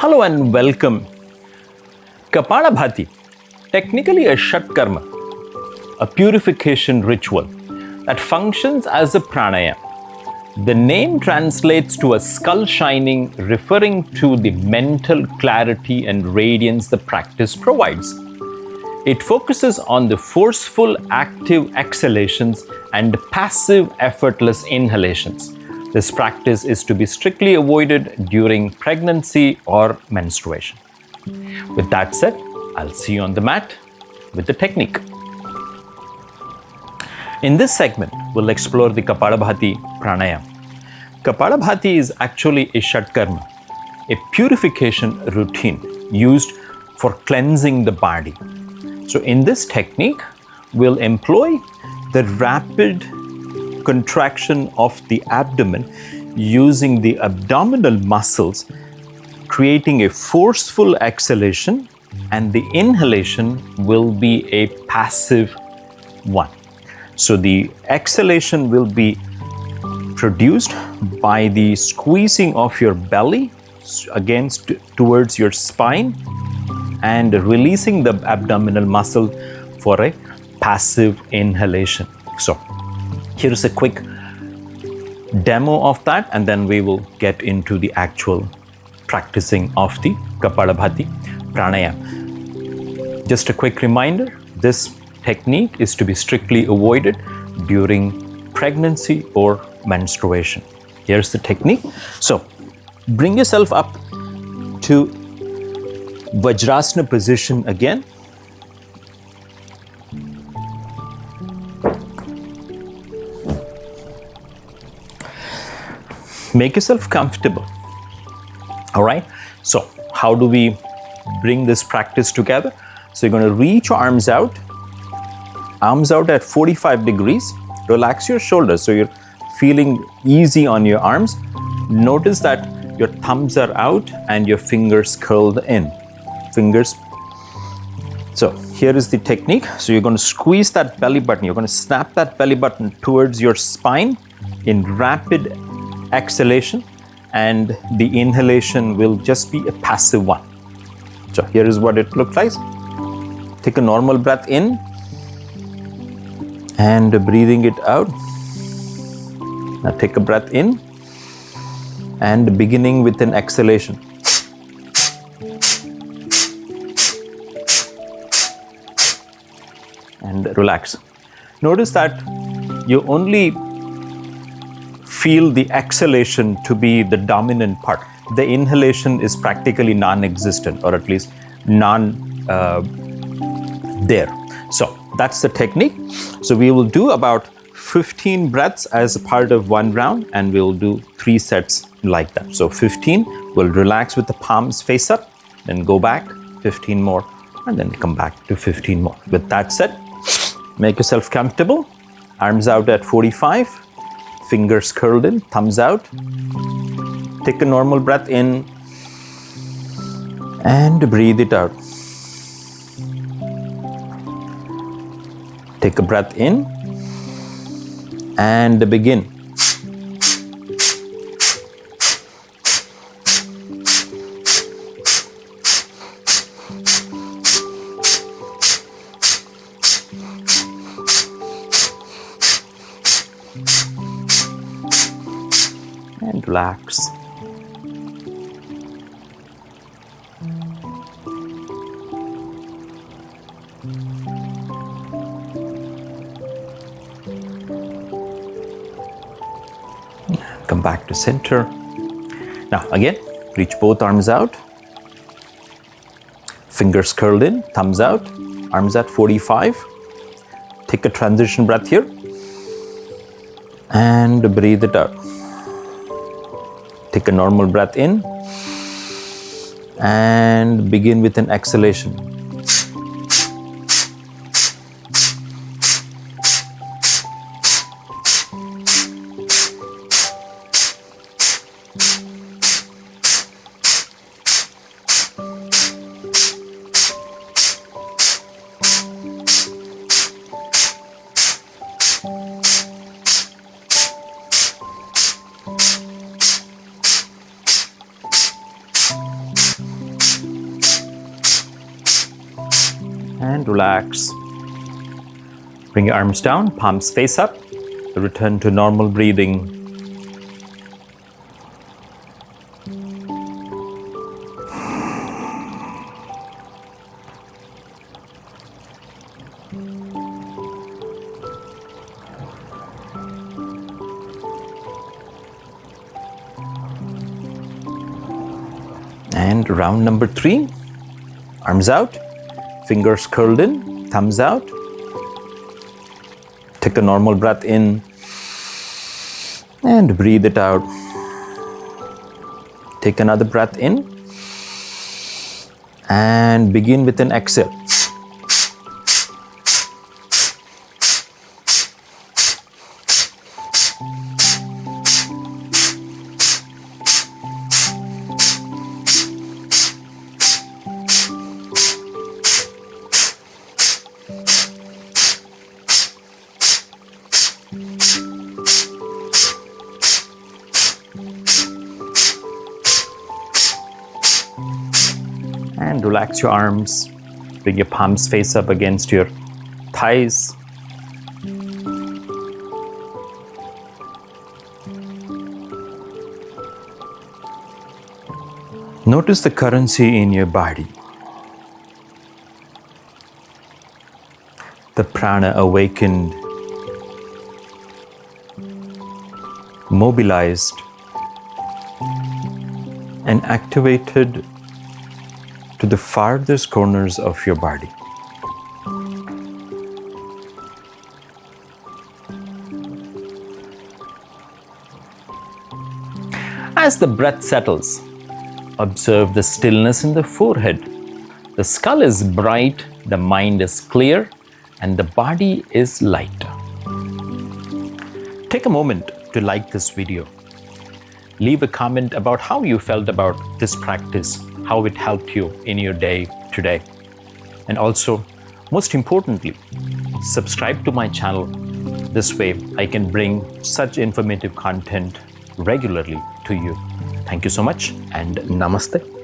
Hello and welcome. Kapalabhati, technically a Shatkarma, a purification ritual that functions as a pranayama. The name translates to a skull shining, referring to the mental clarity and radiance the practice provides. It focuses on the forceful, active exhalations and passive, effortless inhalations. This practice is to be strictly avoided during pregnancy or menstruation. With that said, I'll see you on the mat with the technique. In this segment, we'll explore the Kapalabhati Pranayama. Kapalabhati is actually a Shatkarma, a purification routine used for cleansing the body. So in this technique, we'll employ the rapid contraction of the abdomen using the abdominal muscles, creating a forceful exhalation, and the inhalation will be a passive one. So the exhalation will be produced by the squeezing of your belly against towards your spine and releasing the abdominal muscle for a passive inhalation. So here's a quick demo of that, and then we will get into the actual practicing of the Kapalabhati Pranayama. Just a quick reminder, this technique is to be strictly avoided during pregnancy or menstruation. Here's the technique. So bring yourself up to Vajrasana position again. Make yourself comfortable. All right. So how do we bring this practice together? So you're going to reach your arms out at 45 degrees. Relax your shoulders so you're feeling easy on your arms. Notice that your thumbs are out and your fingers curled in. So here is the technique. So you're going to squeeze that belly button. You're going to snap that belly button towards your spine in rapid exhalation, and the inhalation will just be a passive one. So here is what it looks like. Take a normal breath in and breathing it out. Now take a breath in and beginning with an exhalation. And relax. Notice that you only feel the exhalation to be the dominant part. The inhalation is practically non-existent, or at least there. So that's the technique. So we will do about 15 breaths as a part of one round, and we'll do 3 sets like that. So 15, we'll relax with the palms face up, then go back, 15 more, and then come back to 15 more. With that said, make yourself comfortable. Arms out at 45, fingers curled in, thumbs out. Take a normal breath in and breathe it out. Take a breath in and begin. And relax. Come back to center. Now again, reach both arms out. Fingers curled in, thumbs out, arms at 45. Take a transition breath here and breathe it out. Take a normal breath in and begin with an exhalation. And relax. Bring your arms down, palms face up. Return to normal breathing. And round number 3, arms out, fingers curled in, thumbs out. Take a normal breath in and breathe it out. Take another breath in and begin with an exhale. And relax your arms. Bring your palms face up against your thighs. Notice the currency in your body. The prana awakened, mobilized, and activated to the farthest corners of your body. As the breath settles, observe the stillness in the forehead. The skull is bright, the mind is clear, and the body is light. Take a moment to like this video. Leave a comment about how you felt about this practice, how it helped you in your day today. And also, most importantly, subscribe to my channel. This way, I can bring such informative content regularly to you. Thank you so much and namaste.